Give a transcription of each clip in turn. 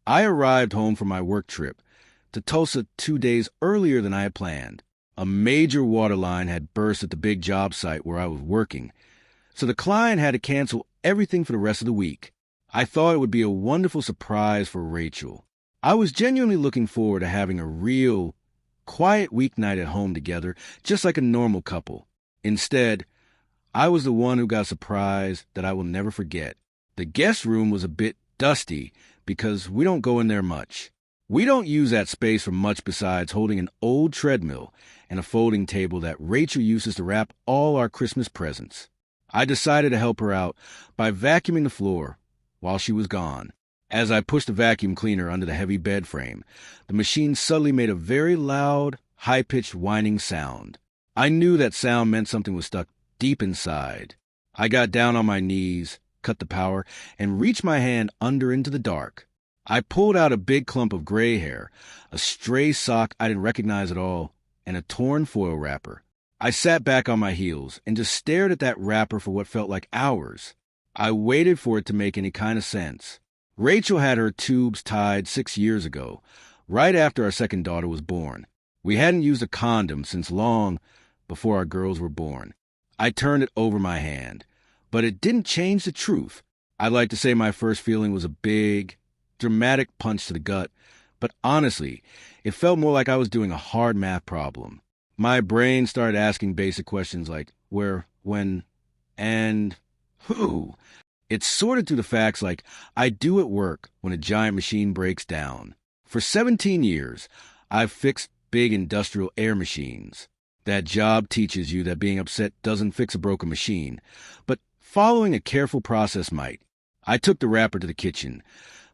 I arrived home from my work trip to Tulsa 2 days earlier than I had planned. A major water line had burst at the big job site where I was working, so the client had to cancel everything for the rest of the week. I thought it would be a wonderful surprise for Rachel. I was genuinely looking forward to having a real, quiet weeknight at home together, just like a normal couple. Instead, I was the one who got a surprise that I will never forget. The guest room was a bit dusty because we don't go in there much. We don't use that space for much besides holding an old treadmill and a folding table that Rachel uses to wrap all our Christmas presents. I decided to help her out by vacuuming the floor while she was gone. As I pushed the vacuum cleaner under the heavy bed frame, the machine suddenly made a very loud, high-pitched whining sound. I knew that sound meant something was stuck deep inside. I got down on my knees, cut the power, and reached my hand under into the dark. I pulled out a big clump of gray hair, a stray sock I didn't recognize at all, and a torn foil wrapper. I sat back on my heels and just stared at that wrapper for what felt like hours. I waited for it to make any kind of sense. Rachel had her tubes tied 6 years ago, right after our second daughter was born. We hadn't used a condom since long before our girls were born. I turned it over my hand, but it didn't change the truth. I'd like to say my first feeling was a big, dramatic punch to the gut, but honestly, it felt more like I was doing a hard math problem. My brain started asking basic questions like where, when, and who. It sorted through the facts like I do at work when a giant machine breaks down. For 17 years, I've fixed big industrial air machines. That job teaches you that being upset doesn't fix a broken machine, but following a careful process might. I took the wrapper to the kitchen,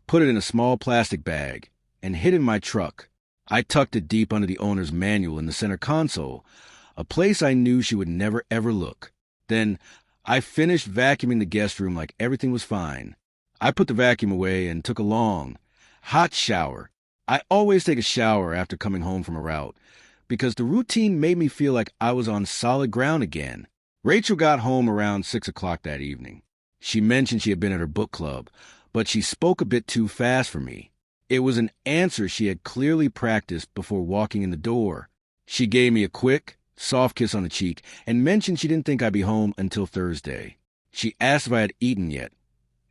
put it in a small plastic bag, and hid it in my truck. I tucked it deep under the owner's manual in the center console, a place I knew she would never ever look. Then I finished vacuuming the guest room like everything was fine. I put the vacuum away and took a long, hot shower. I always take a shower after coming home from a route, because the routine made me feel like I was on solid ground again. Rachel got home around 6 o'clock that evening. She mentioned she had been at her book club, but she spoke a bit too fast for me. It was an answer she had clearly practiced before walking in the door. She gave me a quick, soft kiss on the cheek and mentioned she didn't think I'd be home until Thursday. She asked if I had eaten yet,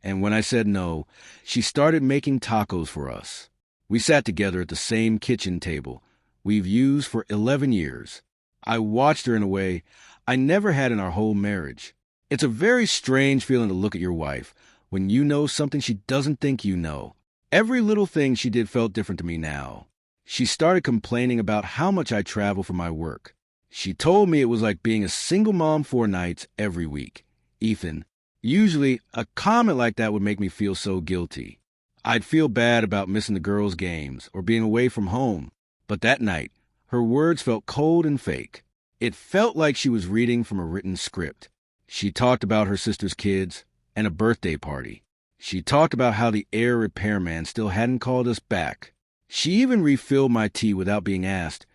and when I said no, she started making tacos for us. We sat together at the same kitchen table we've used for 11 years. I watched her in a way I never had in our whole marriage. It's a very strange feeling to look at your wife when you know something she doesn't think you know. Every little thing she did felt different to me now. She started complaining about how much I travel for my work. She told me it was like being a single mom 4 nights every week. Ethan, usually a comment like that would make me feel so guilty. I'd feel bad about missing the girls' games or being away from home. But that night, her words felt cold and fake. It felt like she was reading from a written script. She talked about her sister's kids and a birthday party. She talked about how the air repairman still hadn't called us back. She even refilled my tea without being asked,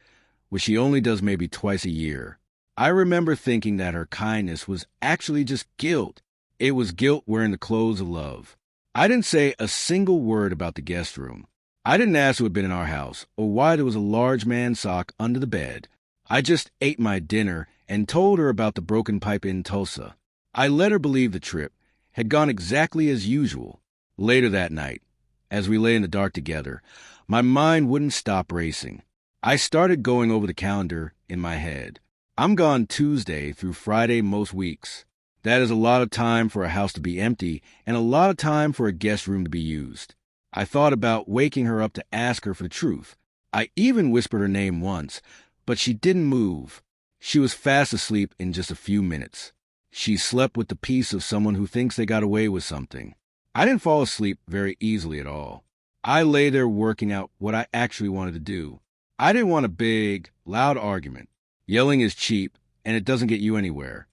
which she only does maybe twice a year. I remember thinking that her kindness was actually just guilt. It was guilt wearing the clothes of love. I didn't say a single word about the guest room. I didn't ask who had been in our house or why there was a large man sock under the bed. I just ate my dinner and told her about the broken pipe in Tulsa. I let her believe the trip had gone exactly as usual. Later that night, as we lay in the dark together, my mind wouldn't stop racing. I started going over the calendar in my head. I'm gone Tuesday through Friday most weeks. That is a lot of time for a house to be empty and a lot of time for a guest room to be used. I thought about waking her up to ask her for the truth. I even whispered her name once, but she didn't move. She was fast asleep in just a few minutes. She slept with the peace of someone who thinks they got away with something. I didn't fall asleep very easily at all. I lay there working out what I actually wanted to do. I didn't want a big, loud argument. Yelling is cheap, and it doesn't get you anywhere.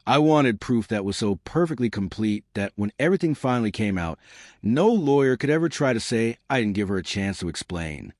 I wanted proof that was so perfectly complete that when everything finally came out, no lawyer could ever try to say I didn't give her a chance to explain.